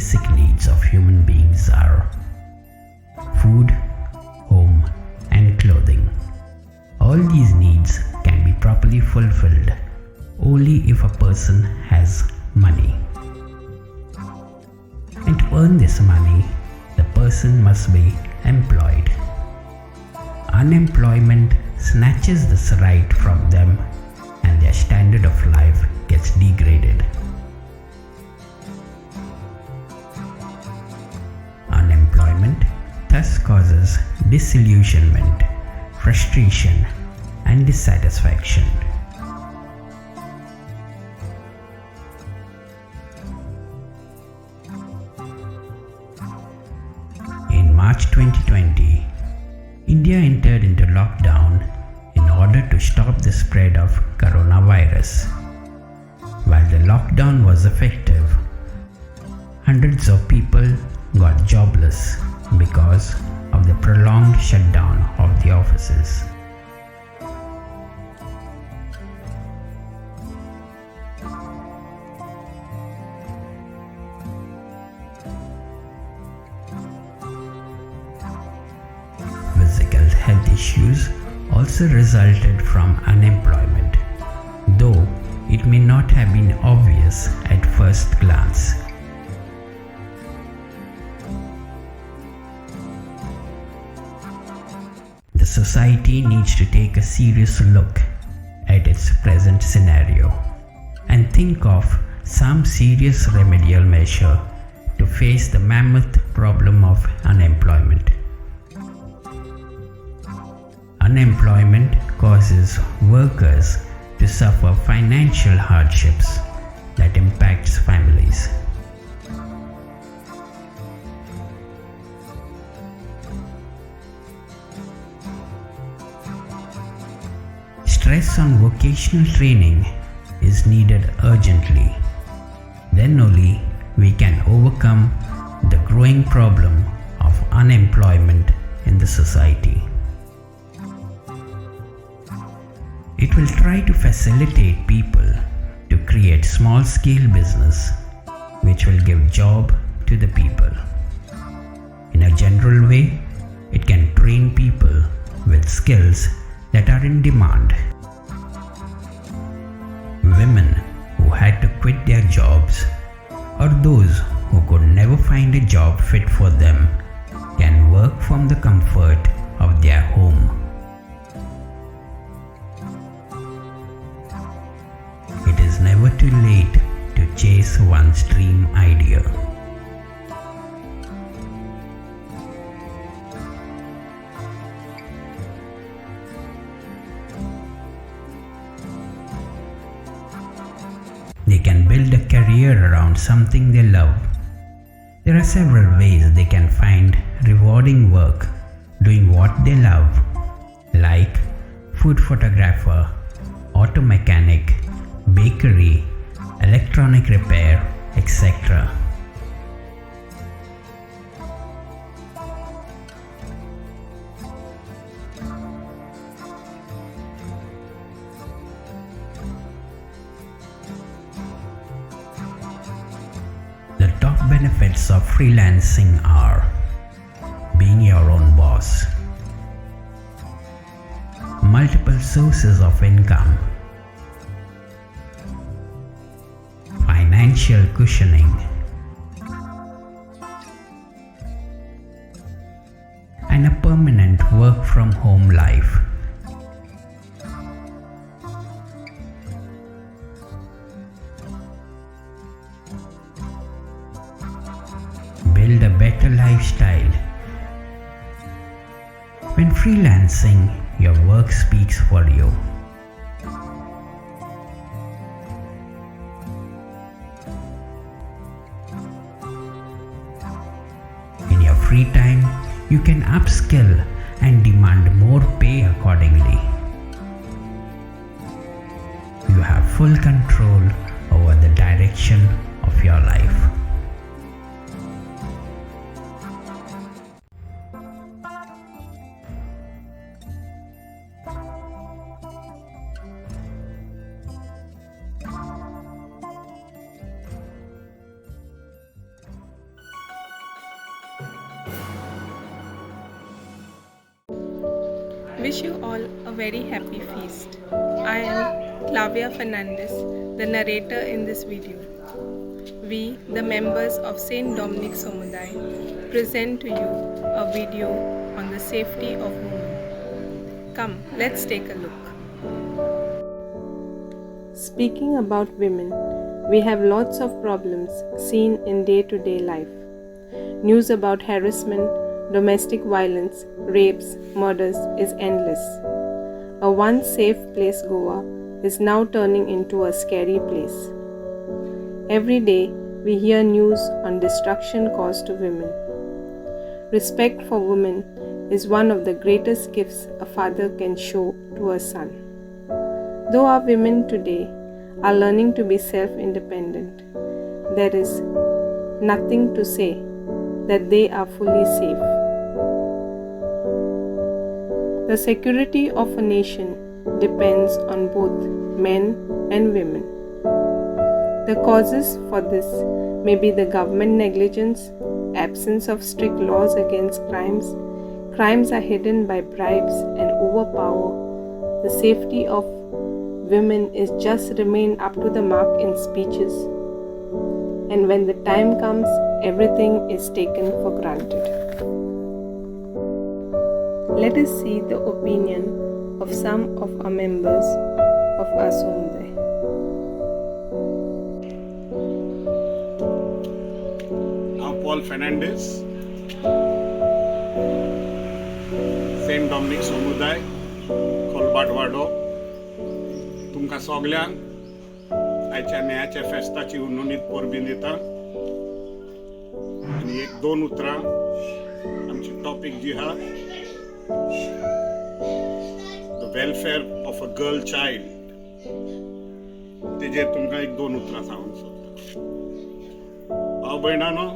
basic needs of human beings are food, home, and clothing. All these needs can be properly fulfilled only if a person has money. And to earn this money, the person must be employed. Unemployment snatches this right from them and their standard of life gets degraded. Unemployment thus causes disillusionment, frustration, and dissatisfaction. In March 2020, India entered into lockdown in order to stop the spread of coronavirus. While the lockdown was effective, hundreds of people got jobless because of the prolonged shutdown of the offices. Physical health issues also resulted from unemployment, though it may not have been obvious at first glance. The society needs to take a serious look at its present scenario and think of some serious remedial measure to face the mammoth problem of unemployment. Unemployment causes workers to suffer financial hardships that impacts families. Stress on vocational training is needed urgently. Then only we can overcome the growing problem of unemployment in the society. It will try to facilitate people to create small-scale business which will give job to the people. In a general way, it can train people with skills that are in demand. Women who had to quit their jobs or those who could never find a job fit for them can work from the comfort of their home. It is never too late to chase one's dream idea. They can build a career around something they love. There are several ways they can find rewarding work doing what they love, like food photographer, auto mechanic, bakery, electronic repair, etc. The top benefits of freelancing are being your own boss, multiple sources of income, financial cushioning, and a permanent work from home life. Build a better lifestyle. When freelancing, your work speaks for you. In your free time, you can upskill and demand more pay accordingly. You have full control over the direction of your life. Wish you all a very happy feast. I am Clavia Fernandez, the narrator in this video. We, the members of Saint Domnic Somudai, present to you a video on the safety of women. Come, let's take a look. Speaking about women, we have lots of problems seen in day-to-day life. News about harassment, domestic violence, rapes, murders is endless. A once safe place, Goa, is now turning into a scary place. Every day, we hear news on destruction caused to women. Respect for women is one of the greatest gifts a father can show to a son. Though our women today are learning to be self-independent, there is nothing to say that they are fully safe. The security of a nation depends on both men and women. The causes for this may be the government negligence, absence of strict laws against crimes. Crimes are hidden by bribes and overpower. The safety of women is just remain up to the mark in speeches. And when the time comes, everything is taken for granted. Let us see the opinion of some of our members of our Somudai. I'm Paul Fernandez, Saint Domnic Somudai, Kolbhat Vaddo. तुमकां सगल्यांक आयच्या न्यायाच्या फेस्ताची उन्नोनीत परबीं दिता आनी एक दोन उतरां आमची टॉपिक जी आहा the welfare of a girl child तेजेर तुमकां एक दोन उतरां सांगूंक सोदता. भाव भयणांनो,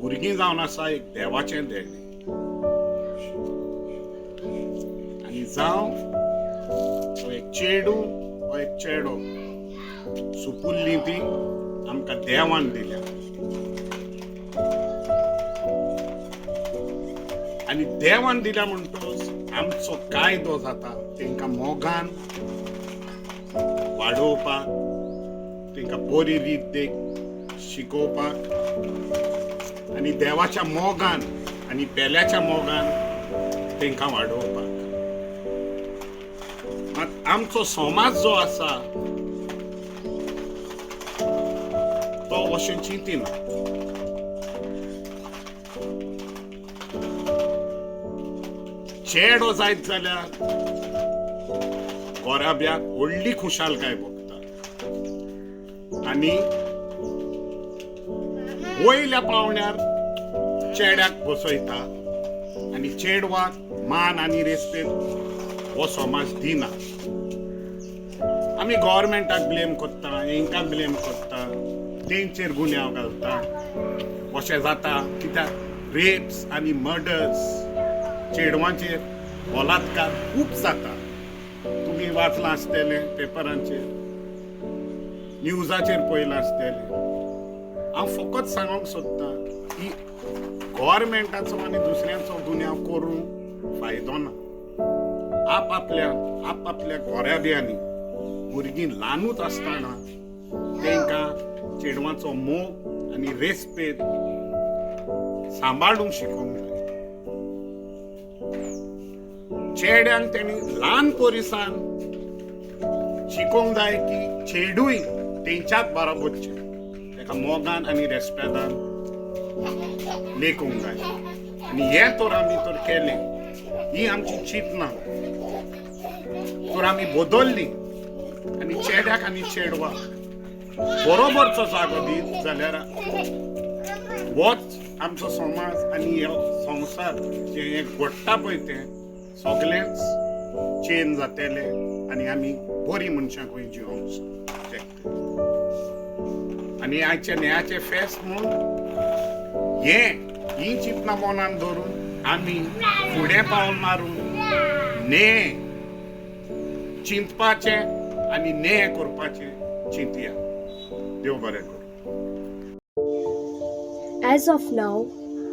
भुरगीं जावन आसा एक देवाचें देण आनी जावं एक चेडू वा एक चेडो सुपुल्ली ती आमकां देवान दिल्या आनी देवान दिल्या म्हणटच आमचो कायदो जाता तेंकां मोगान वाडोवपाक, तेंकां बरी रीत शिकोवपाक आनी देवाच्या मोगान आनी पेल्याच्या मोगान तेंकां वाडोवपाक. आमचो समाज जो आसा तो अशें चिंतिना. चेडो जायत जाल्यार गोराब्याक व्हडली खुशालकाय भोगता आनी वयल्या पावण्यार चेड्याक बसयता आनी चेडवाक मान आनी रेस्पेद हो समाज दिना. आमी गव्हर्मेंटाक ब्लेम करता, हेंकां ब्लेम करता, तेंचेर गुन्यांव घालता. अशें जाता कित्याक रेप्स आनी मर्डर्स, चेडवांचेर बलात्कार खूब जाता. तुमी वाचलां आसतलें पेपरांचेर, न्यूजाचेर पळयलां आसतलें. हांव फकत सांगूंक सोदतां की गव्हर्मेंटाचो आनी दुसऱ्यांचो गुन्यांव करून फायदो ना. आपापल्या गोऱ्याब्यांनी भुरगीं ल्हानूच आसतना तेंकां चेडवांचो मोग आनी रेस्पेद सांबाळूंक शिकोवंक जाय. चेड्यांक तेणी ल्हान परिसान शिकोवंक जाय की चेडूय तेंच्याच बरोबरचें तेका मोगान आनी रेस्पेदान लेखूंक जाय. आनी हें तर आमी तर केलें, ही आमची चिंतना तर आमी बदलली आनी चेड्याक आनी चेडवाक बरोबरचो जागो दीत जाल्यार होच आमचो समाज आनी हो संवसार जे घडटा पळय तें सगळेंच चेंज जातलें आनी आमी बरीं मनशां खंय जिवंक शकतलीं. आनी आयचे न्यायाचें फेस्त म्हूण ही चिंतना मनान धरून आमी फुडें पावल मारून न्याय चिंतपाचें आनी न्याय करपाचें चिंतया. देव बरें करूं. As of now,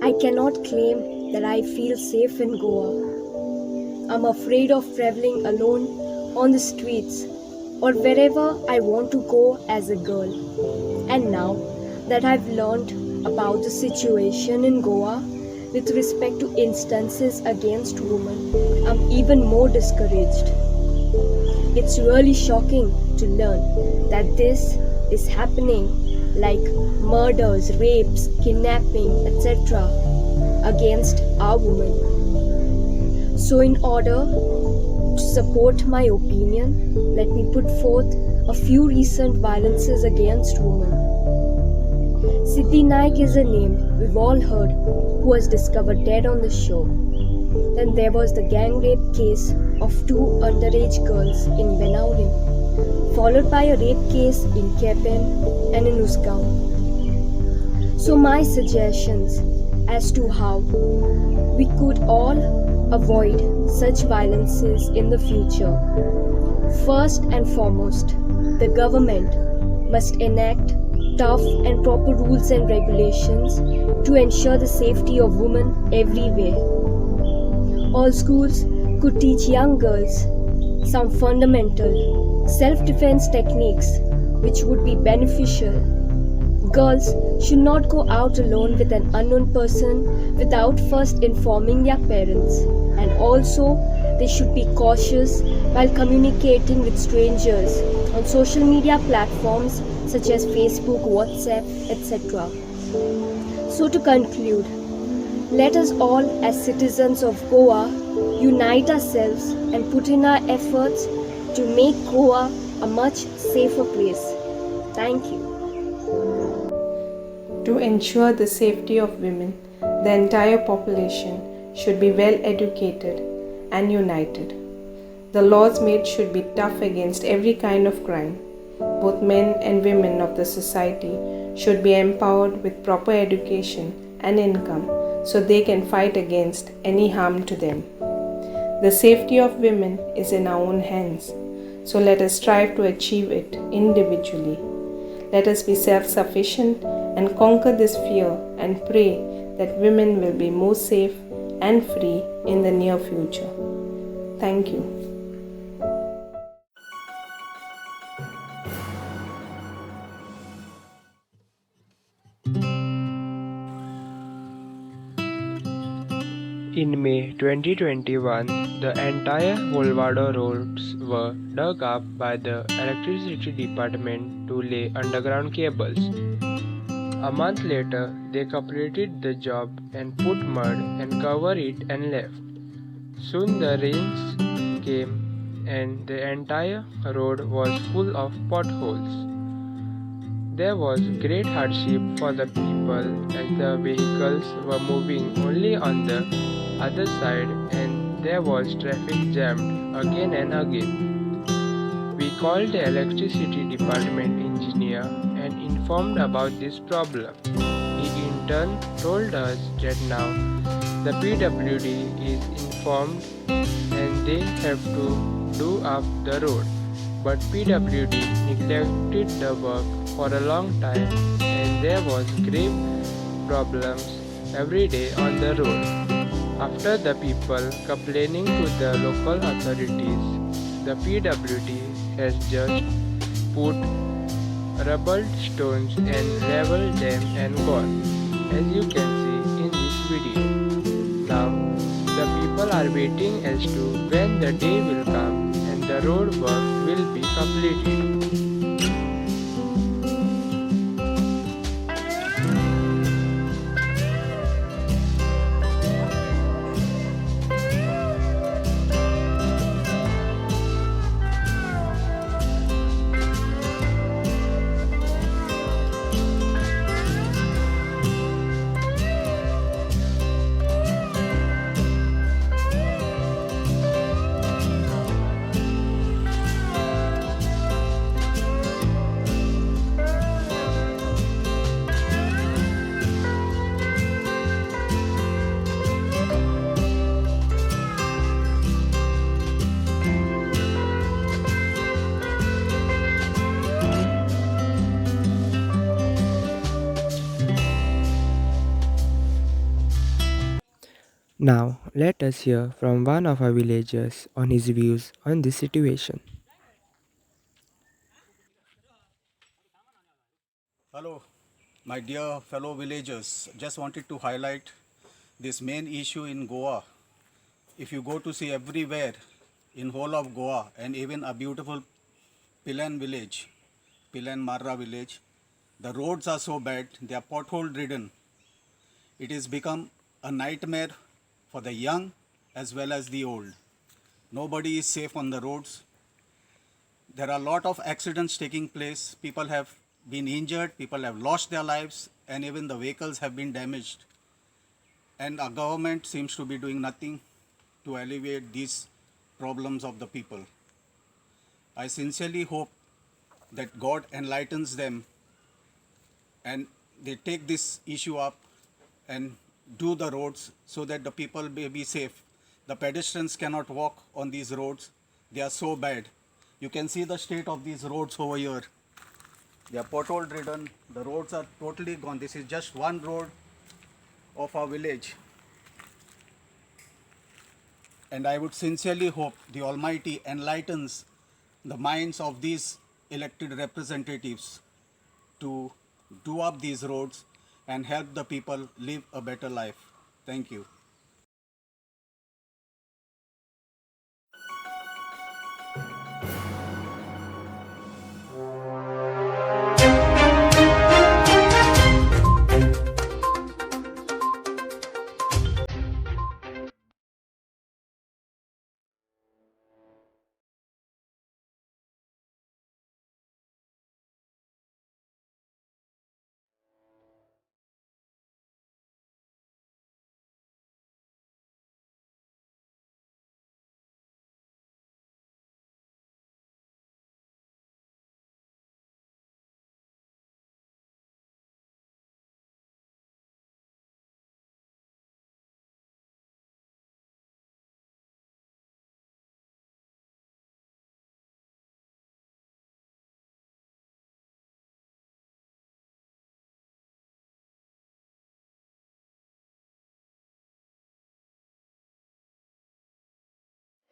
I cannot claim that I feel safe in Goa I'm afraid of traveling alone on the streets or wherever I want to go as a girl. And now that I've learned about the situation in Goa with respect to instances against women, I'm even more discouraged. It's really shocking to learn that this is happening, like murders, rapes, kidnapping, etc. against our women. So in order to support my opinion, let me put forth a few recent violences against women. Siddhi Naik is a name we've all heard, who was discovered dead on the shore. Then there was the gang rape case of 2 underage girls in Benaulim, followed by a rape case in Kepen and in Usgaon. So my suggestions as to how we could all avoid such violences in the future. First and foremost, the government must enact tough and proper rules and regulations to ensure the safety of women everywhere. All schools could teach young girls some fundamental self-defense techniques which would be beneficial. Girls should not go out alone with an unknown person without first informing their parents, and also they should be cautious while communicating with strangers on social media platforms such as Facebook, WhatsApp, etc. So to conclude, let us all as citizens of Goa unite ourselves and put in our efforts to make Goa a much safer place. Thank you. To ensure the safety of women, the entire population should be well educated and united. The laws made should be tough against every kind of crime. Both men and women of the society should be empowered with proper education and income so they can fight against any harm to them. The safety of women is in our own hands, so let us strive to achieve it individually. Let us be self-sufficient and conquer this fear and pray that women will be more safe and free in the near future. Thank you. In May 2021, the entire Kolbhat roads were dug up by the electricity department to lay underground cables. A month later, they completed the job and put mud and covered it and left. Soon the rains came and the entire road was full of potholes. There was great hardship for the people as the vehicles were moving only on the other side and there was traffic jammed again and again. We called the electricity department engineer and informed about this problem. He in turn told us that now the PWD is informed and they have to do up the road. But PWD neglected the work for a long time and there was grave problems every day on the road. After the people complaining to the local authorities, the PWD has just put rubbled stones and leveled them and gone, as you can see in this video. Now, the people are waiting as to when the day will come and the road work will be completed. Now, let us hear from one of our villagers on his views on this situation. Hello, my dear fellow villagers. Just wanted to highlight this main issue in Goa. If you go to see everywhere in whole of Goa and even a beautiful Pilerne village, Pilerne Marra village, the roads are so bad, they are pothole ridden. It has become a nightmare for the young as well as the old. Nobody is safe on the roads. There are a lot of accidents taking place. People have been injured, people have lost their lives, and even the vehicles have been damaged. And our government seems to be doing nothing to alleviate these problems of the people. I sincerely hope that God enlightens them and they take this issue up and do the roads so that the people may be safe. The pedestrians cannot walk on these roads. They are so bad. You can see the state of these roads over here. They are pothole ridden. The roads are totally gone. This is just one road of our village. And I would sincerely hope the Almighty enlightens the minds of these elected representatives to do up these roads and help the people live a better life. Thank you.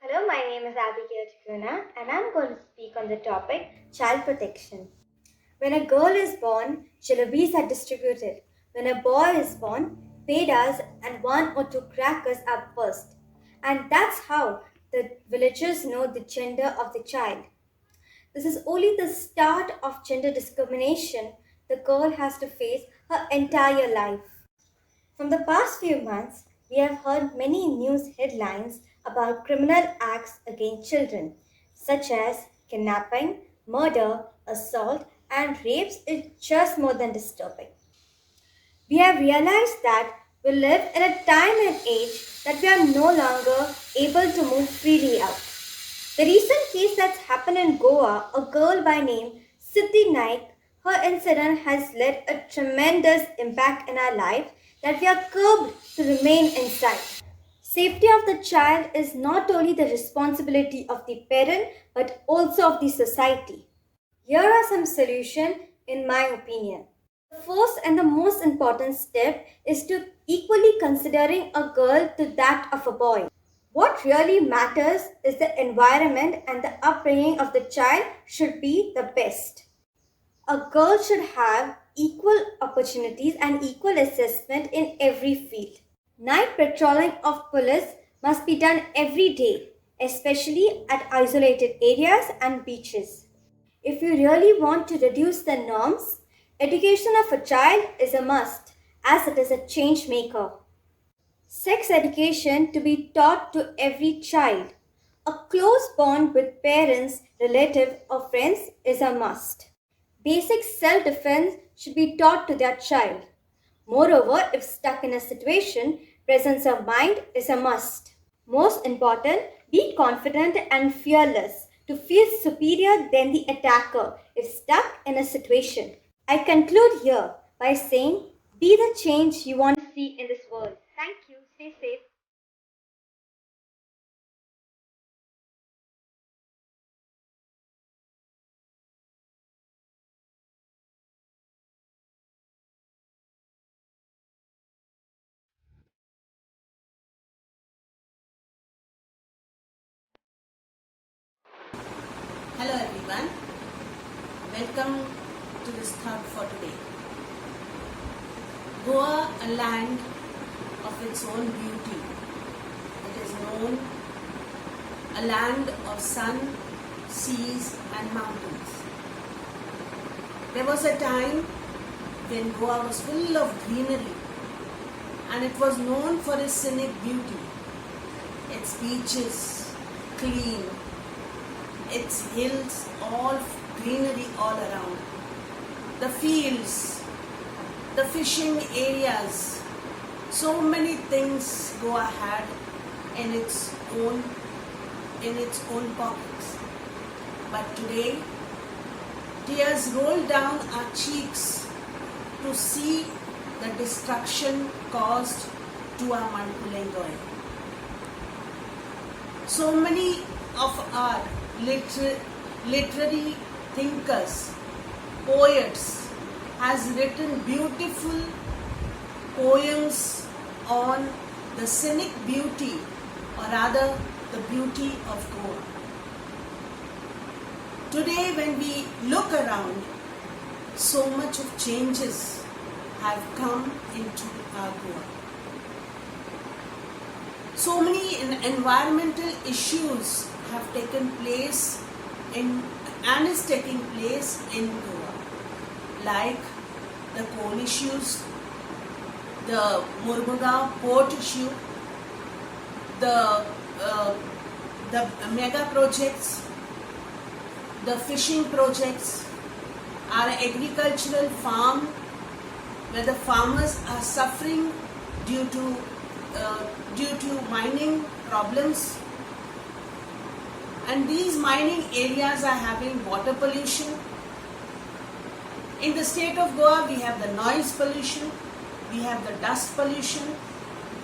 Hello, my name is Abigail Tikuna and I'm going to speak on the topic child protection. When a girl is born, jalebis are distributed. When a boy is born, pedas and one or two crackers are burst. And that's how the villagers know the gender of the child. This is only the start of gender discrimination the girl has to face her entire life. From the past few months, we have heard many news headlines about criminal acts against children, such as kidnapping, murder, assault, and rapes is just more than disturbing. We have realized that we live in a time and age that we are no longer able to move freely out. The recent case that's happened in Goa, a girl by name Siddhi Naik, her incident has led a tremendous impact in our life that we are curbed to remain inside. Safety of the child is not only the responsibility of the parent but also of the society. Here are some solutions in my opinion. The first and the most important step is to equally considering a girl to that of a boy. What really matters is the environment and the upbringing of the child should be the best. A girl should have equal opportunities and equal assessment in every field. Night patrolling of police must be done every day, especially at isolated areas and beaches. If you really want to reduce the norms, education of a child is a must as it is a change maker. Sex education to be taught to every child. A close bond with parents, relatives, or friends is a must. Basic self defense should be taught to their child. Moreover, if stuck in a situation, presence of mind is a must. Most important, be confident and fearless to feel superior than the attacker if stuck in a situation. I conclude here by saying, be the change you want to see in this world. Thank you. Stay safe. Hello everyone, welcome to this thought for today. Goa, a land of its own beauty. It is known a land of sun, seas and mountains. There was a time when Goa was full of greenery and it was known for its scenic beauty. Its beaches, clean, its hills, all greenery all around. The fields, the fishing areas, so many things Goa had in its own pockets. But today, tears roll down our cheeks to see the destruction caused to our Mankulengoi. So many of our literary thinkers, poets, has written beautiful poems on the scenic beauty, or rather the beauty of Goa. Today when we look around, so much of changes have come into our Goa. So many environmental issues have taken place and is taking place in Goa, like the coal issues, the Murmugaon port issue, the mega projects, the fishing projects, our agricultural farm, where the farmers are suffering due to mining problems. And these mining areas are having water pollution. In the state of Goa, we have the noise pollution, we have the dust pollution.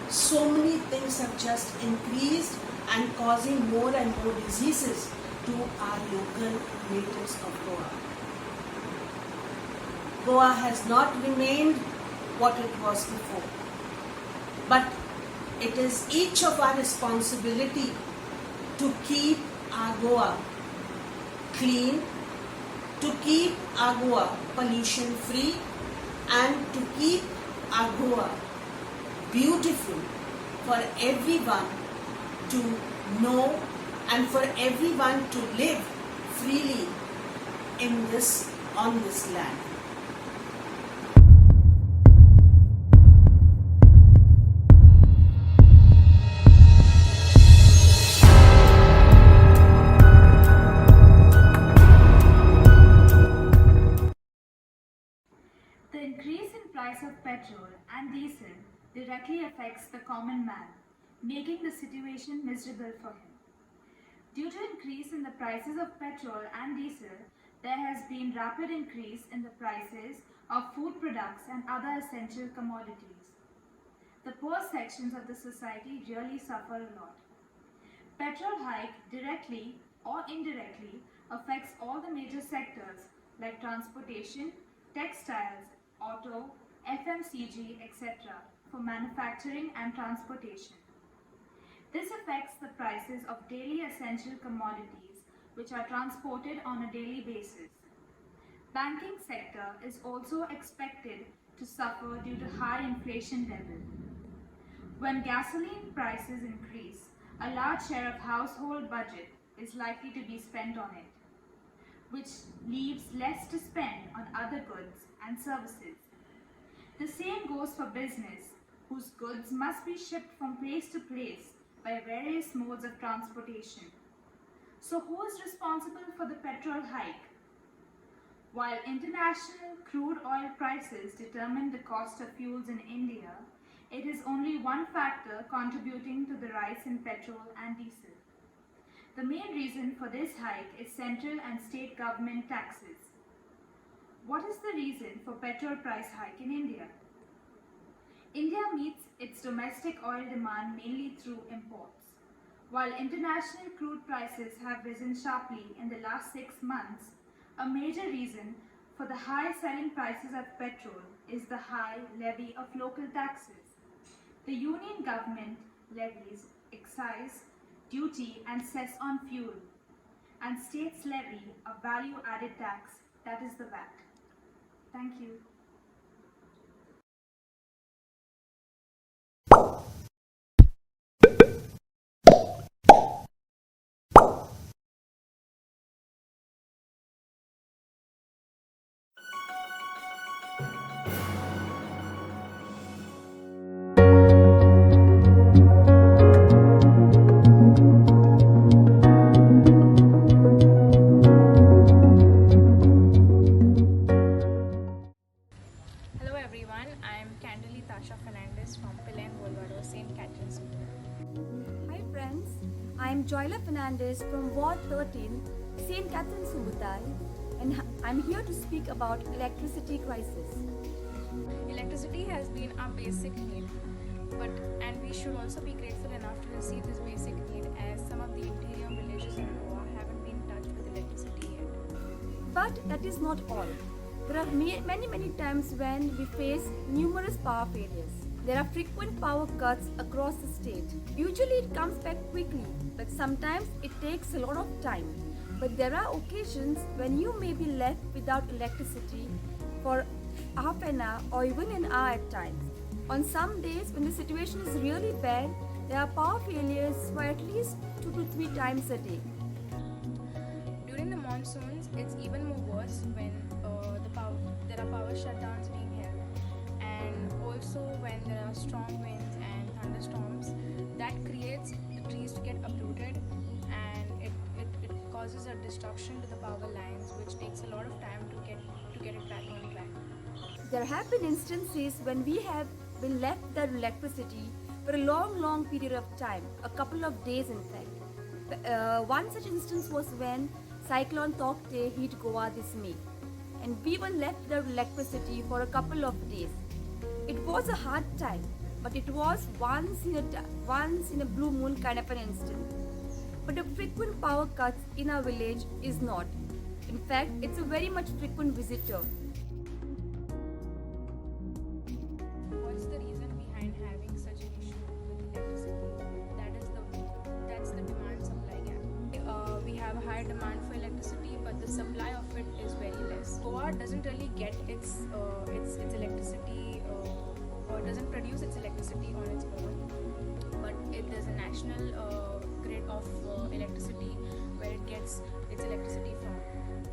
So many things have just increased and causing more and more diseases to our local natives of Goa. Goa has not remained what it was before. But it is each of our responsibility to keep our Goa clean, to keep our Goa pollution free, and to keep our Goa beautiful for everyone to know and for everyone to live freely on this land. The increase in price of petrol and diesel directly affects the common man, making the situation miserable for him. Due to increase in the prices of petrol and diesel, there has been rapid increase in the prices of food products and other essential commodities. The poor sections of the society really suffer a lot. Petrol hike directly or indirectly affects all the major sectors like transportation, textiles, auto, FMCG, etc. for manufacturing and transportation. This affects the prices of daily essential commodities which are transported on a daily basis. Banking sector is also expected to suffer due to high inflation level. When gasoline prices increase, a large share of household budget is likely to be spent on it, which leaves less to spend on other goods and services. The same goes for business, whose goods must be shipped from place to place by various modes of transportation. So who is responsible for the petrol hike? While international crude oil prices determine the cost of fuels in India, it is only one factor contributing to the rise in petrol and diesel. The main reason for this hike is central and state government taxes. What is the reason for petrol price hike in India? India meets its domestic oil demand mainly through imports. While international crude prices have risen sharply in the last 6 months, a major reason for the high selling prices of petrol is the high levy of local taxes. The union government levies excise, duty and cess on fuel. and states levy a value added tax, that is the VAT. Thank you. Hello everyone, I am from Pilerne, Vaddo, St. Catherine's. Hi friends, I am Joyla Fernandez from Ward 13, St. Catherine's Somudai, and I'm here to speak about electricity crisis. Electricity has been our basic need, and we should also be grateful enough to receive this basic need, as some of the interior villages in Goa haven't been touched with electricity yet. But that is not all. There are many times when we face numerous power failures. There are frequent power cuts across the state. Usually it comes back quickly, but sometimes it takes a lot of time. But there are occasions when you may be left without electricity for half an hour or even an hour at times. On some days when the situation is really bad, there are power failures for at least 2 to 3 times a day. During the monsoons, it's even more worse when there are power shutdowns being held, and also when there are strong winds and thunderstorms. That creates the trees to get uprooted, and it causes a disruption to the power lines, which takes a lot of time to get it back on track. There have been instances when we have been left without electricity for a long period of time, a couple of days in fact. One such instance was when Cyclone Tokte hit Goa this May, and we were left without electricity for a couple of days. It was a hard time, but it was once in a blue moon kind of an instant. But the frequent power cuts in our village is not. In fact, it's a very much frequent visitor. What's the reason behind having such an issue with electricity? That's the demand supply gap. We have a high demand for electricity, but the supply of it is very less. Goa doesn't really get its electricity or doesn't produce its electricity on its own, but there's a national grid of electricity where it gets its electricity from,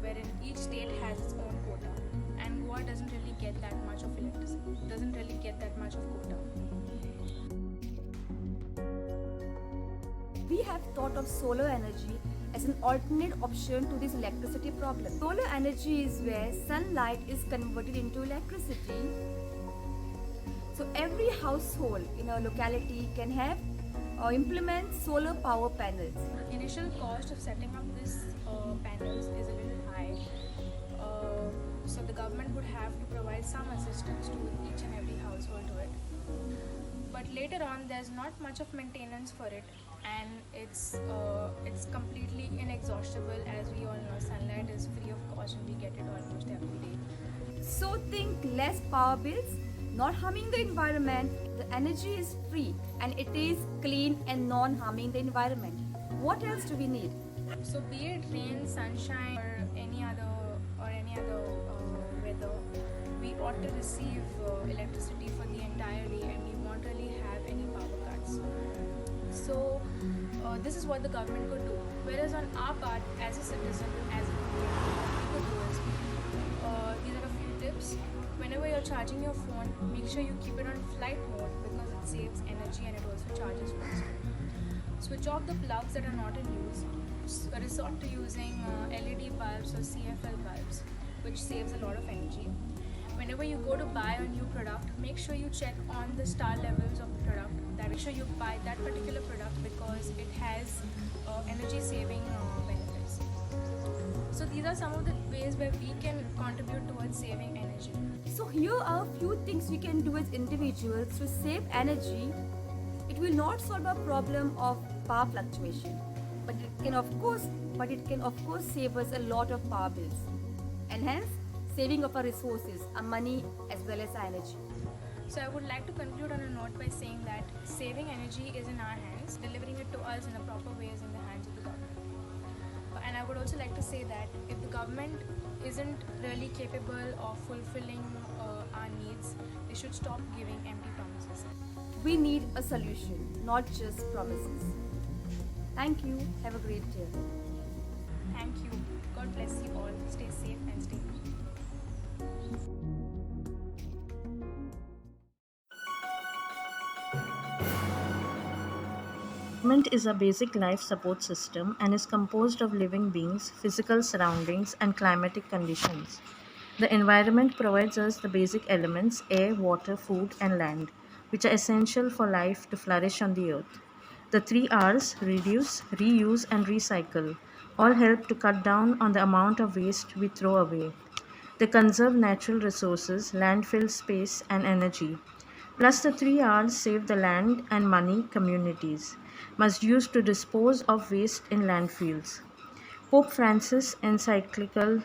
wherein each state has its own quota, and Goa doesn't really get that much of electricity, doesn't really get that much of quota. We have thought of solar energy as an alternate option to this electricity problem. Solar energy is where sunlight is converted into electricity. So every household in a locality can have or implement solar power panels. The initial cost of setting up these panels is a little high, so the government would have to provide some assistance to each and every household to it. But later on, there's not much of maintenance for it, and it's completely inexhaustible. As we all know, sunlight is free of cost and we get it almost every day. So think less power bills, not harming the environment. The energy is free and it is clean and non-harming the environment. What else do we need? So be it rain, sunshine, or any other weather, we ought to receive electricity for the entire day, and we won't really have any power cuts. So this is what the government could do. Whereas on our part, as a citizen, as a Indian, what we could do is, these are a few tips. Whenever you're charging your phone, make sure you keep it on flight mode, because it saves energy and it also charges fast. Switch off the plugs that are not in use. Resort to using LED bulbs or CFL bulbs, which saves a lot of energy. Whenever you go to buy a new product, make sure you check on the star levels of the product. Make sure you buy that particular product because it has energy saving benefits. So these are some of the ways where we can contribute towards saving energy. So here are a few things we can do as individuals to save energy. It will not solve a problem of power fluctuation, but it can of course save us a lot of power bills, and hence saving of our resources, our money as well as our energy. So I would like to conclude on a note by saying that saving energy is in our hands, delivering it to us in a proper way is in the hands of the government. And I would also also like to say that if the government isn't really capable of fulfilling our needs, they should stop giving empty promises. We need a solution, not just promises. Thank you. Have a great day. Thank you. God bless you all. Stay safe and stay healthy. Environment is a basic life support system and is composed of living beings, physical surroundings, and climatic conditions. The environment provides us the basic elements air, water, food, and land, which are essential for life to flourish on the earth. The 3 R's reduce, reuse, and recycle all help to cut down on the amount of waste we throw away. They conserve natural resources, landfill space, and energy. Plus, the 3 R's save the land and money communities must use to dispose of waste in landfills. Pope Francis' encyclical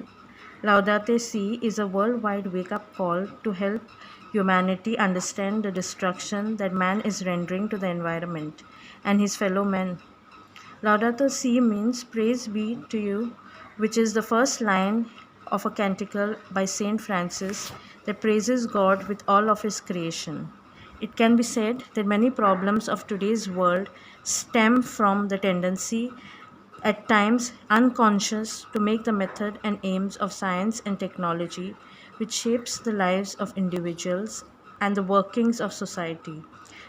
Laudate Si is a worldwide wake-up call to help humanity understand the destruction that man is rendering to the environment and his fellow men. Laudato Si means praise be to you, which is the first line of a canticle by Saint Francis that praises God with all of his creation. It can be said that many problems of today's world stem from the tendency, at times unconscious, to make the method and aims of science and technology, which shapes the lives of individuals and the workings of society.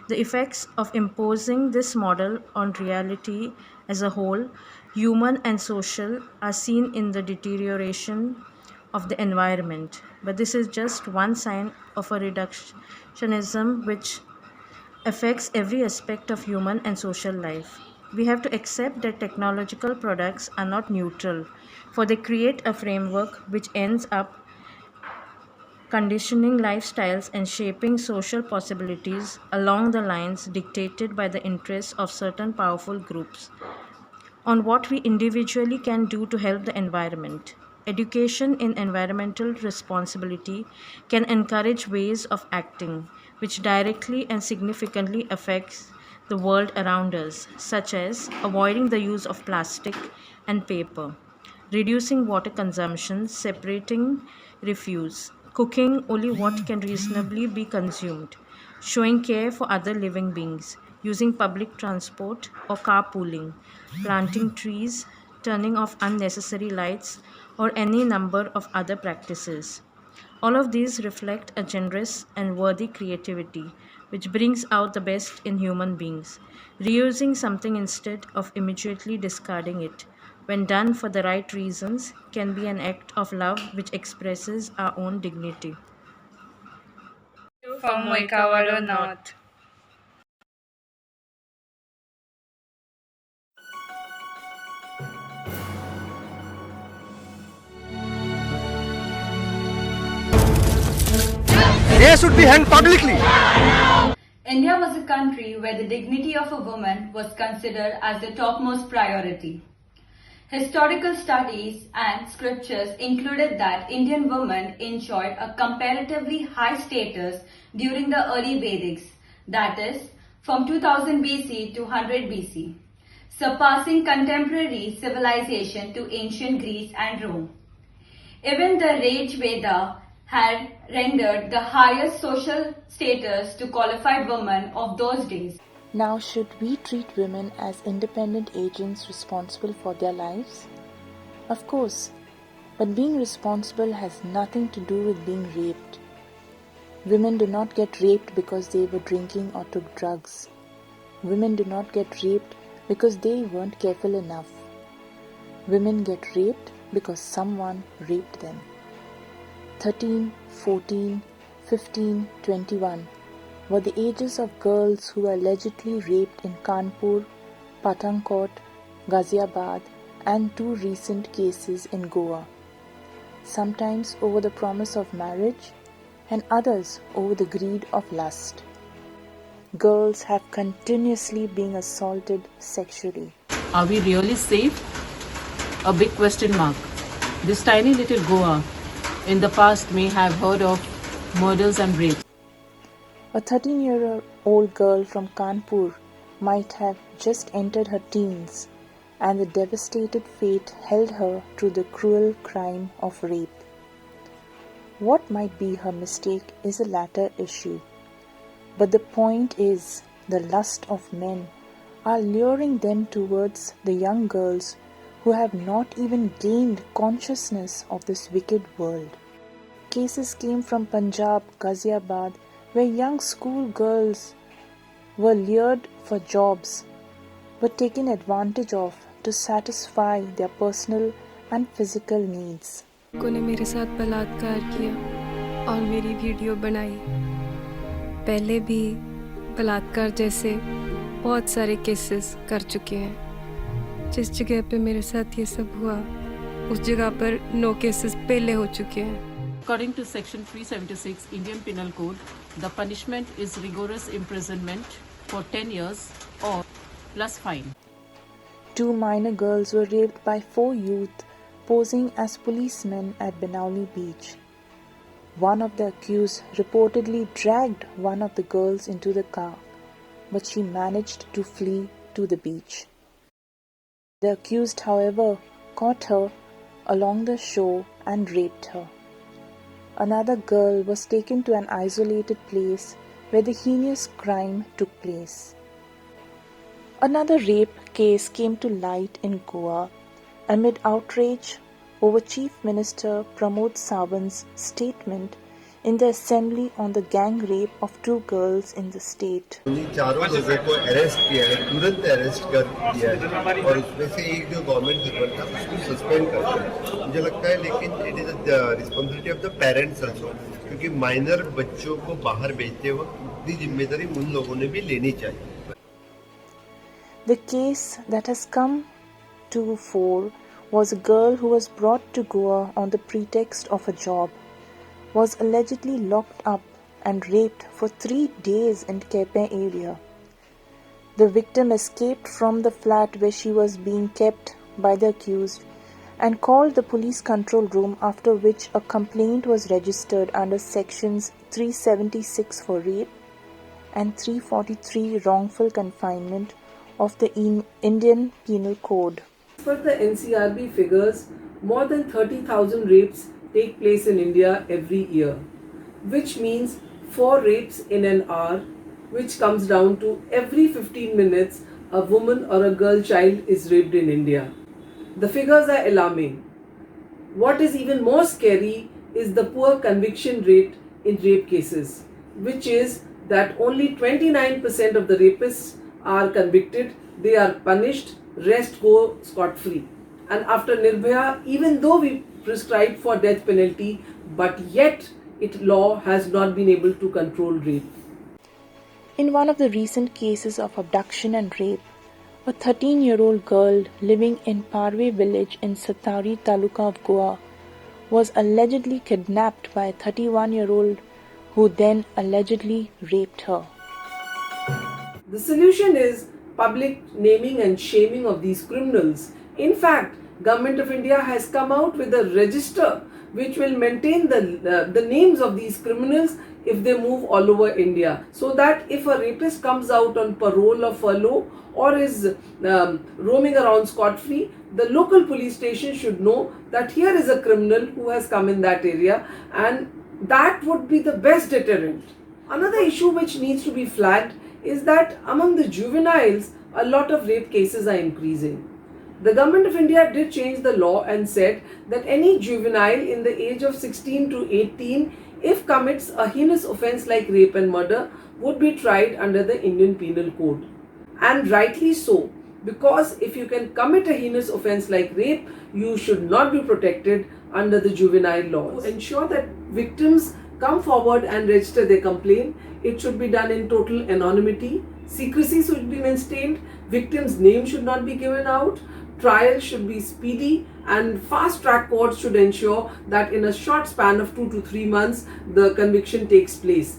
The effects of imposing this model on reality as a whole, human and social, are seen in the deterioration of the environment. But this is just one sign of a reductionism which affects every aspect of human and social life. We have to accept that technological products are not neutral, for they create a framework which ends up conditioning lifestyles and shaping social possibilities along the lines dictated by the interests of certain powerful groups. On what we individually can do to help the environment. Education in environmental responsibility can encourage ways of acting which directly and significantly affects the world around us, such as avoiding the use of plastic and paper, reducing water consumption, separating refuse, cooking only what can reasonably be consumed, showing care for other living beings, using public transport or carpooling, planting trees, turning off unnecessary lights, or any number of other practices. All of these reflect a generous and worthy creativity which brings out the best in human beings. Reusing something instead of immediately discarding it, when done for the right reasons, can be an act of love which expresses our own dignity. From Moica, Vaddo North. They should be hanged publicly. India was a country where the dignity of a woman was considered as the topmost priority. Historical studies and scriptures included that Indian women enjoyed a comparatively high status during the early Vedics, that is, from 2000 BC to 100 BC, surpassing contemporary civilization to ancient Greece and Rome. Even the Rig Veda had rendered the highest social status to qualified women of those days. Now, should we treat women as independent agents responsible for their lives? Of course, but being responsible has nothing to do with being raped. Women do not get raped because they were drinking or took drugs. Women do not get raped because they weren't careful enough. Women get raped because someone raped them. 13, 14, 15, 21 were the ages of girls who were allegedly raped in Kanpur, Pathankot, Ghaziabad, and 2 recent cases in Goa, sometimes over the promise of marriage and others over the greed of lust. Girls have continuously been assaulted sexually. Are we really safe? A big question mark. This tiny little Goa in the past may have heard of murders and rapes. A 13-year-old girl from Kanpur might have just entered her teens and the devastated fate held her to the cruel crime of rape. What might be her mistake is a latter issue. But the point is, the lust of men are luring them towards the young girls who have not even gained consciousness of this wicked world. Cases came from Punjab, Ghaziabad, where young school girls were lured for jobs, were taken advantage of to satisfy their personal and physical needs. ने मेरे साथ बलात्कार किया और मेरी video बनाई। पहले भी बलात्कार जैसे बहुत सारे केसेस कर चुके हैं। जिस जगह पे मेरे साथ ये सब हुआ उस जगह पर 9 केसेस पहले हो चुके हैं। According to Section 376 Indian Penal Code, the punishment is rigorous imprisonment for 10 years or plus fine. 2 minor girls were raped by 4 youth posing as policemen at Benali Beach. One of the accused reportedly dragged one of the girls into the car, but she managed to flee to the beach. The accused, however, caught her along the shore and raped her. Another girl was taken to an isolated place where the heinous crime took place. Another rape case came to light in Goa amid outrage over Chief Minister Pramod Sawant's statement in the assembly on the gang rape of 2 girls in the state. चारों लोगों को arrest किया है, तुरंत arrest कर दिया है और उसमें से एक जो गवर्नमेंट सर्वेंट था उसको सस्पेंड कर दिया। मुझे लगता है लेकिन it is the responsibility of the parents also, क्योंकि माइनर बच्चों को बाहर भेजते वक्त उतनी जिम्मेदारी उन लोगों ने भी लेनी चाहिए। The case that has come to fore was a girl who was brought to Goa on the pretext of a job, was allegedly locked up and raped for 3 days in Kepe area. The victim escaped from the flat where she was being kept by the accused and called the police control room, after which a complaint was registered under sections 376 for rape and 343 wrongful confinement of the Indian Penal Code. As per the NCRB figures, more than 30,000 rapes take place in India every year, which means 4 rapes in an hour, which comes down to every 15 minutes a woman or a girl child is raped in India. The figures are alarming. What is even more scary is the poor conviction rate in rape cases, which is that only 29% of the rapists are convicted, they are punished, rest go scot-free. And after Nirbhaya, even though we prescribed for death penalty, but yet law has not been able to control rape. In one of the recent cases of abduction and rape, a 13-year-old girl living in Parve village in Satari Taluka of Goa was allegedly kidnapped by a 31-year-old who then allegedly raped her. The solution is public naming and shaming of these criminals. In fact, Government of India has come out with a register which will maintain the names of these criminals if they move all over India, so that if a rapist comes out on parole or furlough or is roaming around scot-free, the local police station should know that here is a criminal who has come in that area, and that would be the best deterrent. Another issue which needs to be flagged is that among the juveniles, a lot of rape cases are increasing. The Government of India did change the law and said that any juvenile in the age of 16 to 18, if commits a heinous offence like rape and murder, would be tried under the Indian Penal Code. And rightly so, because if you can commit a heinous offence like rape, you should not be protected under the juvenile laws. To ensure that victims come forward and register their complaint, it should be done in total anonymity. Secrecy should be maintained. Victim's name should not be given out. Trial should be speedy, and fast track courts should ensure that in a short span of 2 to 3 months the conviction takes place,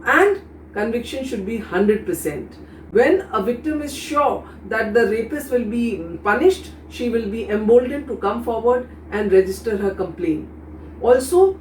and conviction should be 100%. When a victim is sure that the rapist will be punished, she will be emboldened to come forward and register her complaint. Also,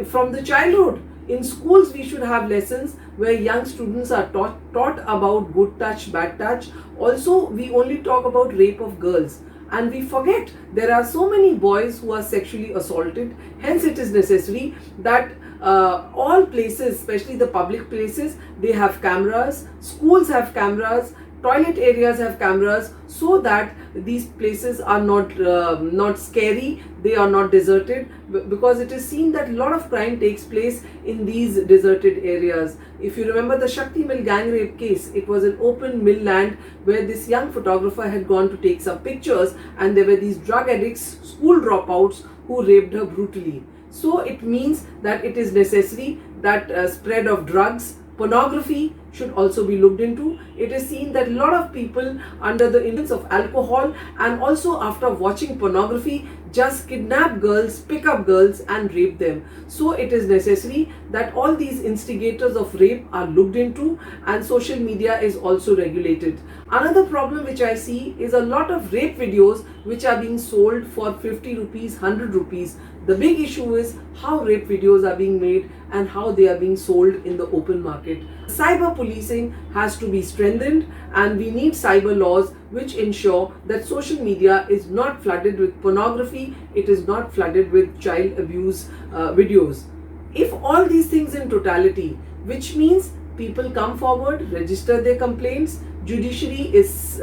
from the childhood, in schools we should have lessons where young students are taught about good touch, bad touch. Also, we only talk about rape of girls, and we forget there are so many boys who are sexually assaulted. Hence it is necessary that all places, especially the public places, they have cameras, schools have cameras, toilet areas have cameras, so that these places are not scary, they are not deserted, because it is seen that a lot of crime takes place in these deserted areas. If you remember the Shakti Mill gang rape case, it was an open mill land where this young photographer had gone to take some pictures, and there were these drug addicts, school dropouts, who raped her brutally. So it means that it is necessary that spread of drugs, pornography should also be looked into. It is seen that a lot of people under the influence of alcohol and also after watching pornography just kidnap girls, pick up girls and rape them. So it is necessary that all these instigators of rape are looked into, and social media is also regulated. Another problem which I see is a lot of rape videos which are being sold for 50 rupees, 100 rupees. The big issue is how rape videos are being made and how they are being sold in the open market. Cyber policing has to be strengthened, and we need cyber laws which ensure that social media is not flooded with pornography, it is not flooded with child abuse videos. If all these things in totality, which means people come forward, register their complaints, judiciary is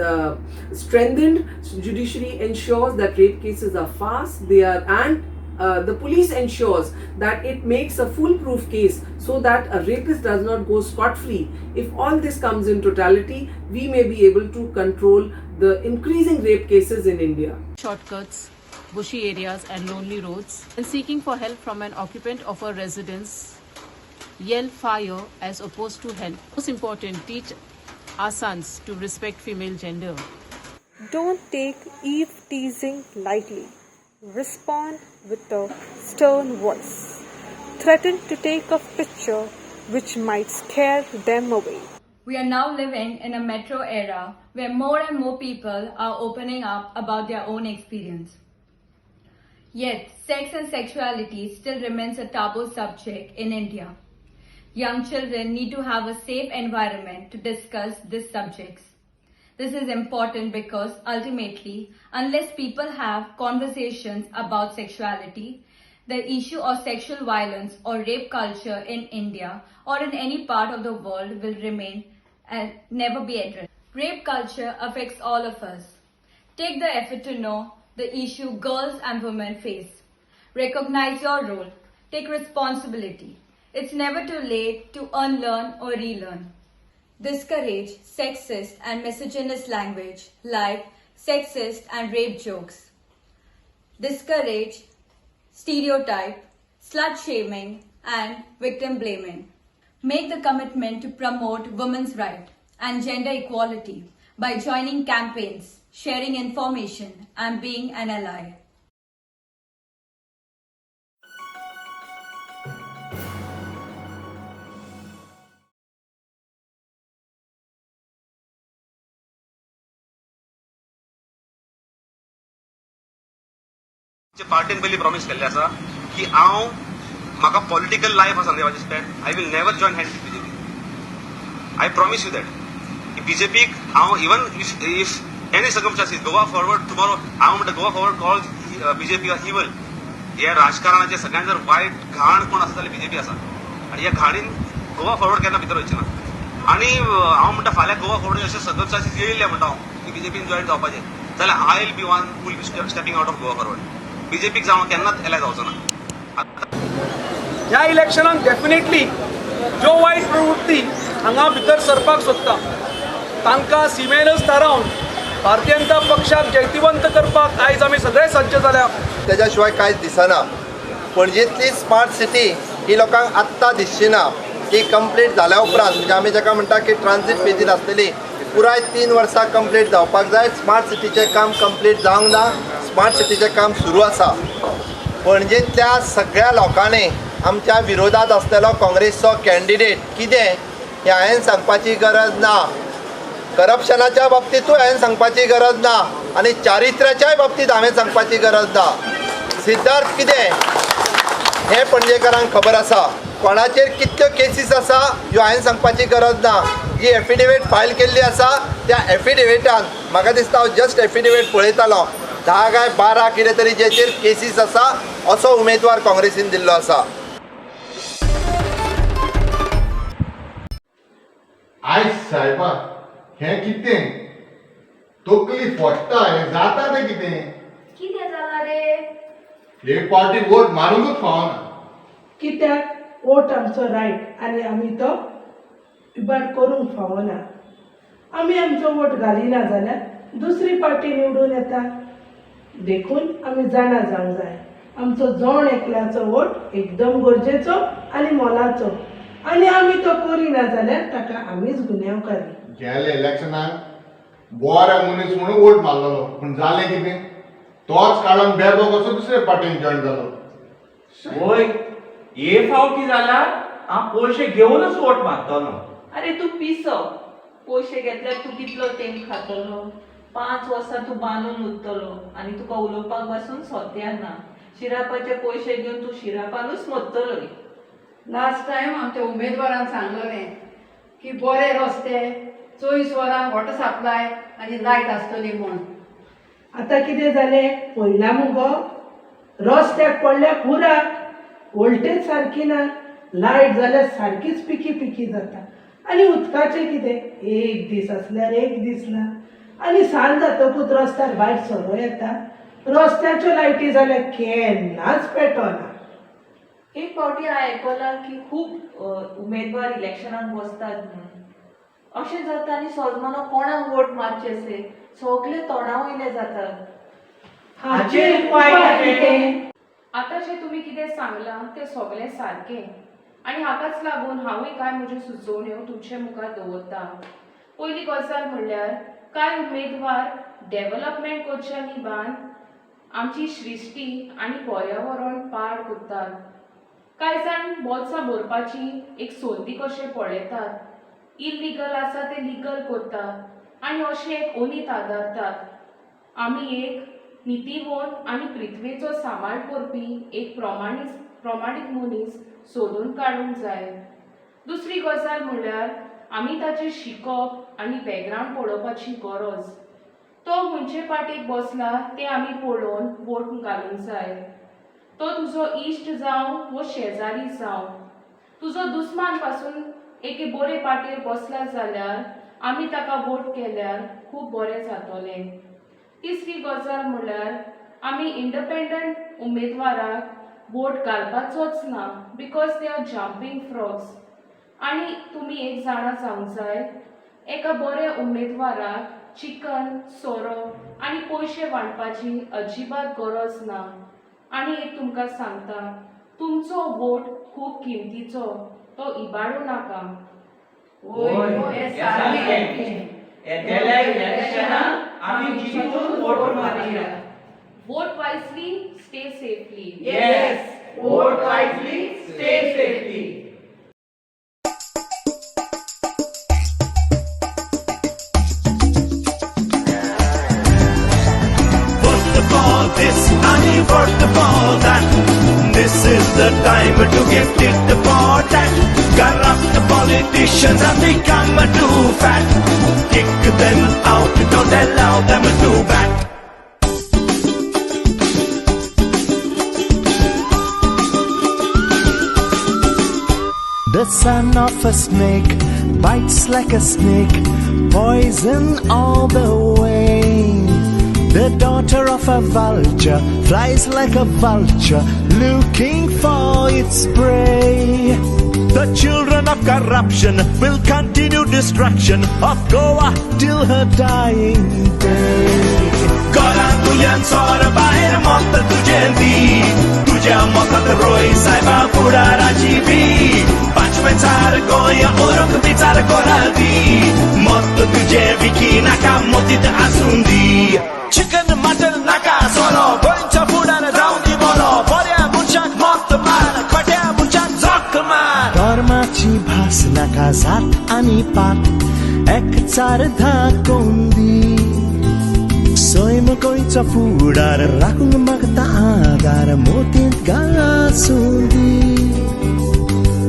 strengthened, judiciary ensures that rape cases are fast, the police ensures that it makes a foolproof case so that a rapist does not go scot-free. If all this comes in totality, we may be able to control the increasing rape cases in India. Shortcuts, bushy areas and lonely roads, and seeking for help from an occupant of a residence, yell fire as opposed to help. Most important, teach our sons to respect female gender. Don't take Eve teasing lightly. Respond with a stern voice. Threaten to take a picture which might scare them away. We are now living in a metro era where more and more people are opening up about their own experience. Yet, sex and sexuality still remains a taboo subject in India. Young children need to have a safe environment to discuss these subjects. This is important because ultimately, unless people have conversations about sexuality, the issue of sexual violence or rape culture in India or in any part of the world will remain and never be addressed. Rape culture affects all of us. Take the effort to know the issue girls and women face. Recognize your role. Take responsibility. It's never too late to unlearn or relearn. Discourage sexist and misogynist language like sexist and rape jokes. Discourage stereotype, slut shaming and victim blaming. Make the commitment to promote women's rights and gender equality by joining campaigns, sharing information and being an ally. पार्टीन पयलीं promise केल्लें आसा की हांव म्हाका political life आसा देवाचे span I will never join hand BJP. I promise you that बीजेपीक हांव even if any circumstances Goa Forward tomorrow हांव म्हणटा Goa Forward call BJP are evil. हे राजकारणाचे सगळ्यात जर वायट घाण कोण आसा जाल्यार बीजेपी आसा, आनी ह्या घाणीन गोवा फॉरवर्ड केन्ना भितर वयचे ना. आनी हांव म्हणटा फाल्यां गोवा फॉरवर्ड अशे सर्कमस्टांसीस येयले म्हणटा हांव की बीजेपीन जॉइन जावपाचें जाल्यार I will be one who will be stepping out of Goa Forward. बीजेपीक जावं केन्नाच एलाय जावचो ना. ह्या इलेक्शनाक डेफिनेटली ज्यो वायट प्रवृत्ती हांगा भितर सरपाक सोदता तांकां सिमेनच थारावन भारतीय जनता पक्षाक जैतिवंत करपाक आयज आमी सगळे सज्ज जाल्या. त्याच्या शिवाय कांयच दिसना. पणजेंतली स्मार्ट सिटी ही लोकांक आत्तां दिसची ना. ती कंप्लीट जाल्या उपरांत म्हणजे आमी जाका म्हणटा की ट्रान्झीट फेजीन आसलेली पुराय 3 वर्सां कंप्लीट जावपाक जाय. स्मार्ट सिटीचें काम कंप्लीट जावंक ना. स्मार्ट सिटीचें काम सुरू आसा. पणजेंतल्या सगळ्या लोकांनी आमच्या विरोधात आसलेलो काँग्रेसचो कॅन्डिडेट कितें हें हांवें सांगपाची गरज ना. करप्शनाच्या बाबतींतूय हांवें सांगपाची गरज ना आनी चारित्र्याच्याय बाबतींत हांवें सांगपाची गरज ना. सिद्धार्थ कितें हें पणजेकारांक खबर आसा. कोणाचेर कितल्यो केसीस आसा ह्यो हांवें सांगपाची गरज ना. जी एफिडेविट फायल केल्ली आसा त्या एफिडेविटान म्हाका दिसता हांव जस्ट एफिडेविट पळयतालो 10 काय 12 कितें तरी जेचेर केसीस आसा असो उमेदवार काँग्रेसीन दिल्लो आसा. आयज साहेबा हें कितें तकली फोडटा हें जाता तें कितें? कितें जालां रे? एक पावटी वोट मारूंकच फावना. कित्याक वोट आमचो रायट आनी आमी तो इबाड करूंक फावना. आमी आमचो वोट घालिना जाल्यार दुसरी पार्टी निवडून येता. देखून आमी जाणा जावंक जाय आमचो जोण एकल्याचो वोट एकदम गरजेचो आनी मोलाचो आनी आमी तो करिना जाल्यार ताका आमीच गुन्यांवकारी. गेल्या इलेक्शनाक बरो मनीस म्हणून वोट मारलेलो पूण जालें कितें? तोच काडून बेगो कसो दुसरे पार्टीन जॉयन जालो. वय हे फावटी जाल्यार हांव पयशे घेवनच वोट मारतलो. अरे तू पिसो पयशे घेतल्यार तू कितलो तेंप खातलो? 5 वर्सां तू बांदून उरतलो आनी तुका उलोवपाक पासून सोद्या ना. शिरापाचे पयशे घेवन तू शिरापानूच मरतलोय. लास्ट टायम आमच्या उमेदवारान सांगलेलें की बरे रस्ते 24 वरां वॉटर सप्लाय आनी लायट आसतली म्हूण. आतां कितें जालें पयला मुगो रस्त्याक पडल्या पुराक वोल्टेज सारकी ना. लायट जाल्यार सारकीच पिकी पिकी जाता आनी उदकाचें कितें एक दीस आसल्यार एक दीस ना आनी सांज जातकूच रस्त्यार भायर सोरो येता. रस्त्याच्यो लायटी जाल्यार केन्नाच पेटोना. एक फावटी हांव आयकलां की खूब उमेदवार इलेक्शनाक बसतात म्हणून. अशें जाता आनी सोजमानो कोणाक वोट मारचेशे सगळे तोंडा वयले जातात. हाचेर उपाय कितें? आतां जें तुमी कितें सांगलां तें सगळें सारकें आनी हाकाच लागून हांवूय कांय म्हज्यो सुचोवण्यो तुमचे मुखार दवरतां. पयली गजाल म्हणल्यार कांय उमेदवार डेव्हलपमेंट करच्या निबान आमची सृश्टी आनी पर्यावरण पाड करतात. कांय जाण बोल्सां भरपाची एक संदी कशें पळयतात. इल्लीगल आसा ते लीगल करतात आनी अशें एक ओनीत आदारतात. आमी एक नितीवोन आनी पृथ्वेचो सांबाळ करपी एक प्रमाणीत मनीस सोदून काडूंक जाय. दुसरी गजाल म्हणल्यार आमी ताचें शिकप आनी बॅकग्रावंड पळोवपाची गरज. तो खंयचे पार्टीक बसला तें आमी पळोवन वोट घालूंक जाय. तो तुजो इश्ट जावं वो शेजारी जावं. तुजो दुस्मान पासून एके बरे पार्टीर बसला जाल्यार आमी ताका वोट केल्यार खूब बरें जातलें. तिसरी गजाल म्हणल्यार आमी इंडिपेंडंट उमेदवाराक वोट घालपाचोच ना because they are jumping frogs. आनी तुमी एक जाणा जावंक जाय एका बऱ्या उमेदवाराक चिकन सोरो आनी पयशे वांटपाची अजिबात गरज ना. आनी एक तुमकां सांगता तुमचो वोट खूब किमतीचो तो इबाडू नाका. Vote wisely, stay safely. Yes, vote wisely, stay safely. This and vote for that. This is the time to get it for that. Corrupt politicians have become too fat. Kick them out, don't allow them to back. The son of a snake bites like a snake, poison all the way. The daughter of a vulture flies like a vulture, looking for its prey. The children of corruption will continue destruction of Goa till her dying day. Goran tulian sor baher mot tujendi, tujya motat roi saiba pudarachi bhi. Panchpensar goya orok bichar koradi, mot tuje viki naka motit asundi. Chicken, mutton, naka, solo, goincha pudara jauni bolo, porya bunchak mot mar, kvatya bunchak zok mar. Karmachi bhas naka zat ani pat, ek char dhakondi. Soim goincha pudara rakung magta agar motit gasundi.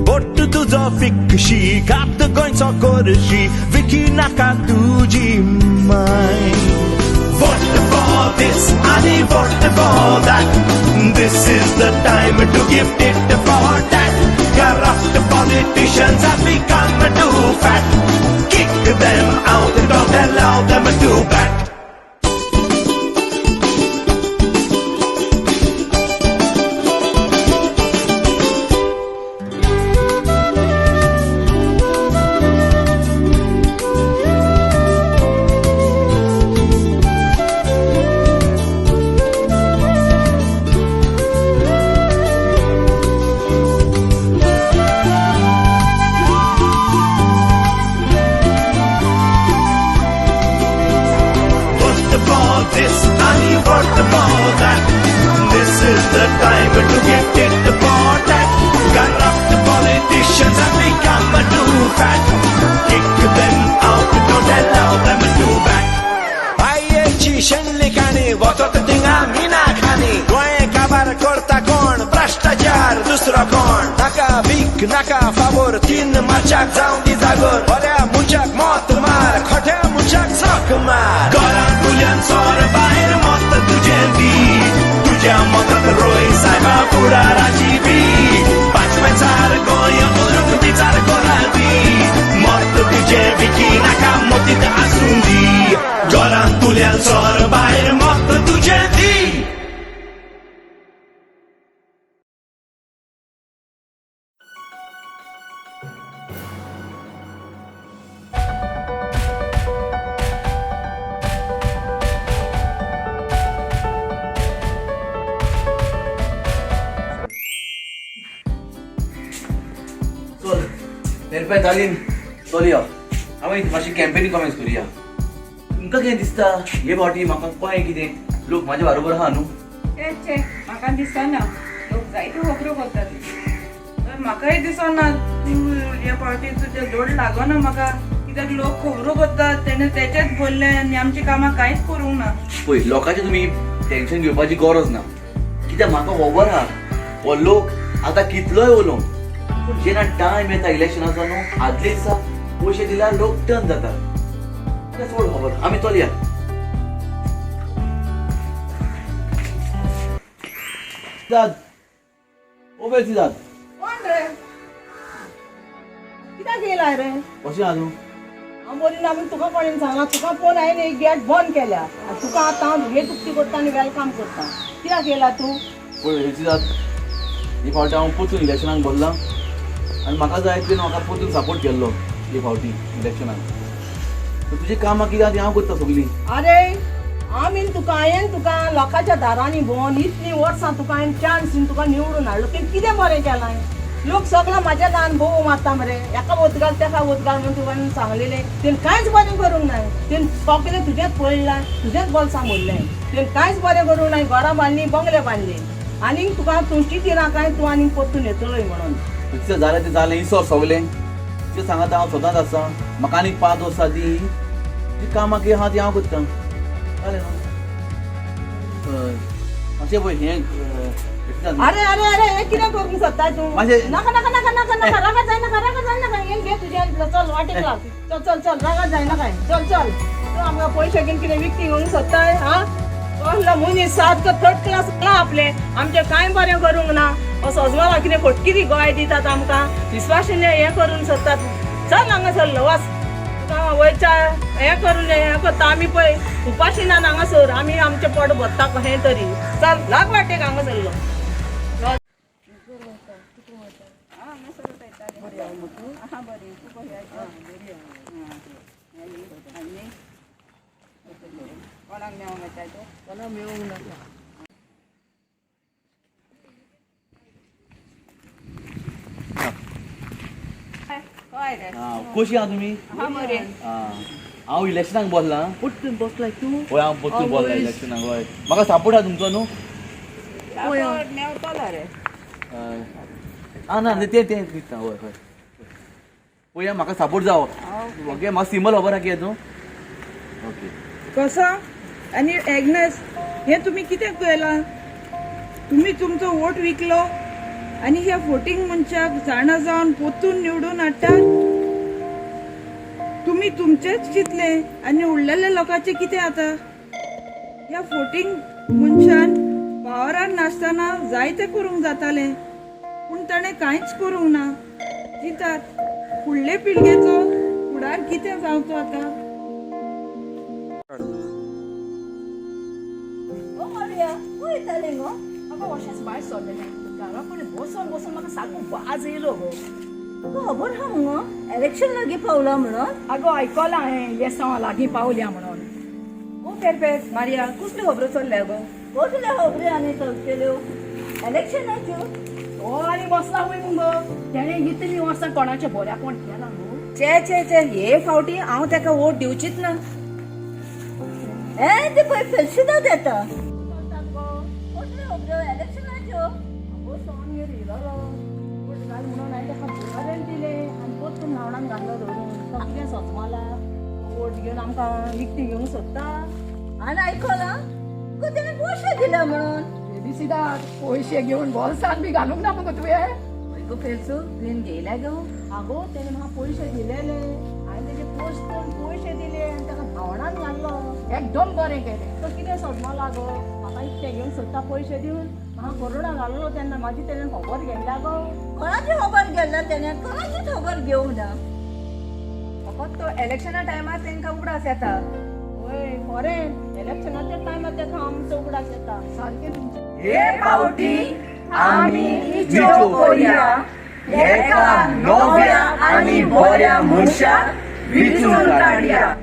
Bottu tujo fikshi, kat goincha korshi, viki naka tuji mai. Vote for for this and vote for that. This is the time to gift it for that. Corrupt politicians have become too fat. Kick them out, don't allow them to back. This is the time to get it for that. Corrupt politicians have become too fat. Kick them out, don't allow them to back. आईची शेणलिकांनी वचत थिंगा मिना खानी गोंय काबार करता कोण भ्रष्टाचार दुसरो कोण नाका भीक नाका फावोर तीन मार्चाक जावन दी जागोर बऱ्या मुचाक मोत मार खोट्या मुचाक सोक मार घरांत तुल्यान सोर भायर मत तुजें दी तुज्या मतात रोय सायबा फुडाराची बी पांचवेचार गोंय ओरूंक विचार कोरा दी मत तुजें विकी नाका मतीत आसूं दी घरांत तुल्यान सोर भायर मत तुजें दी. Perpetua जालीन चलया हांवें मातशी कॅम्पेनींग कमेंट्स करुया. तुमकां कितें दिसता हे फावटी म्हाका पळय कितें लोक म्हाज्या बरोबर आहा न्हू. चे म्हाका दिसना लोक जायत्यो खबरो करतात तर म्हाकाय दिसना तूं हे फावटी तुजें जोड लागना म्हाका कित्याक लोक खबरो करतात तेणे तेचेच बोलले आनी आमची कामां कांयच करूंक ना. पळय लोकांचें तुमी टेन्शन घेवपाची गरज ना कित्याक म्हाका खबर आहा हो लोक आतां कितलोय उलोवं पूण जेन्ना टायम येता इलेक्शनाचो न्हू आदले दिसा पयशे दिल्यार लोक टर्न जातात. चड खबर आमी चलया. सिद्धार्थ ओबे सिद्धार्थ कोण रे कित्याक येयला रे कशें आहा तूं. हांव बरी ना तुका कोणें सांगला तुका फोन हांवें एक गेट बंद केल्या आनी तुका आतां हांव हे तुक्ती करता आनी वेलकम करता कित्याक येयला तूं. पळय सिद्धार्थ ही फावटी हांव परतून इलेक्शनाक बोल्ला आनी म्हाका जाय तुवें म्हाका परतून सपोर्ट केल्लो ही फावटी इलेक्शनाक. तुजी कामां कितें आहा ती हांव करता सगळीं. अरे आमीन तुका हांवें तुका लोकांच्या दारांनी भोंवन इतलीं वर्सां तुका हांवें चान्स दिवन तुका निवडून हाडलो तें कितें बरें केलां. लोक सगळो म्हाज्या गांवांत भोव मारता मरे एका वत घाल तेका वत घाल म्हूण तुका सांगलेलें तेणें कांयच बरें करूंक ना. तेणें सगळें तुजेंच पळयलां तुजेंच बॉल सांगलें तेणें कांयच बरें करूंक ना. घरां बांदलीं बंगले बांदले आनीक तुका तुमची तिरां कांय तूं आनीक परतून येतलोय म्हणून. कितें जालें तें जालें इसोर सगलें कितें सांगात हांव सदांच आसा. म्हाका आनीक 5 वर्सां दी जी कामां कितें आहा ती हांव करता जालें न्हू. अशें पळय हें अरे अरे अरे हे कितें करूंक सोदता तूं. नाका नाका नाका नाका नाका रागात जायनाका हें घे तुजें चल वाटेक लाग चल चल चल रागात जायनाका चल चल तूं आमकां पयशे घेवन कितें विकती घेवंक सोदताय. हा कसलो मनीस सारको थर्ड क्लास ना आपले आमचें कांय बरें करूंक ना. असो अजवाला कितें फटकी ती गोंय दितात आमकां विश्वासान हें करून सोदतात. चल हांगासर वास तुका वयच्या हें करून हें करता आमी पळय उपाशी ना हांगासर आमी आमचें पोट भरता कशें तरी. चल लाग वाटेक हांगासरलो. कोणाक मेळोंक येता तो कोणाक मेळोंक नाका. कशी आहा तुमी. हांव इलेक्शनाक बोसला परतून बसलाय तूं. हय हांव परतून बोसला इलेक्शनाक. हय म्हाका सपोर्ट आहा तुमचो न्हू. मेवतला रे ना तें दिसता. हय हय पळया म्हाका सपोर्ट जावो ओके. म्हाका सिंबल खबर आहा कितें तूं. ओके कसो आनी एग्नेस हे तुम्ही कितें केलां. तुम्ही तुमचो वोट विकलो आनी ह्या वोटींग मनशाक जाणा जावन पोतून निवडून हाडटात. तुम्ही तुमचेच चितले आनी उरलेल्या लोकांचे कितें आता. ह्या फोटींग मनशान पावरान नासतना जायते करूंक जाताले पूण ताणें कांयच करूंक ना. चिंतात फुडले पिळगेचो फुडार कितें जावचो आतां. वयतालें गो म्हाका अशेंच भायर सरलेलें घरा कडेन बसून बसून म्हाका सारको वाज येयलो गो. खबर हा मुगो इलेक्शन लागीं पावला म्हणून. आगो आयकलां हांवें येसां लागीं पावल्या म्हणून. ओ पेरपेर मारिया कसल्यो खबरो चल्ल्या गो. कसल्यो खबरी आनी चलतल्यो इलेक्शनाच्यो. हो आनी बसला वय मुगो तेणें इतलीं वर्सां कोणाच्या बऱ्यापण केलां गो. चे चे चे हे फावटी हांव ताका वोट दिवचीच ना. हे ते पळय फेलसिदा देता. म्हणून हांवें ताका बुरारेन दिलें आनी पोत्तून न्हावणान घातलो धरून तो कितें सोचमाला वोट घेवन आमकां विकती घेवंक सोदता. आनी आयकलां तुका तेणें पयशे दिले म्हणून. बेबीसिदार पयशे घेवन बॉल्सान बी घालूंक ना मुगो तुवें. गो फेलसू तुवें घेयले गो. आगो तेणें म्हाका पयशे दिलेले हांवें तेजे पोस्ट करून पयशे दिले आनी ताका न्हावणान घातलो. एकदम बरें केलें. तो कितें सोदमाला गो म्हाका इतकें घेवंक सोदता पयशे दिवन. म्हाका कोरोना घाललो तेन्ना म्हाजी तेणें खबर घेतला गो. कोणाची खबर घेतला तेणें कोणाचीच खबर घेवंक ना. फकत तो इलेक्शना टायमार तांकां उगडास येता. वय खरें इलेक्शनाच्या टायमार ताका आमचो उगडास येता सारकें तुमचें. हे फावटी आमी विजय करुया एका नव्या आनी बऱ्या मनशाक विचून काडया.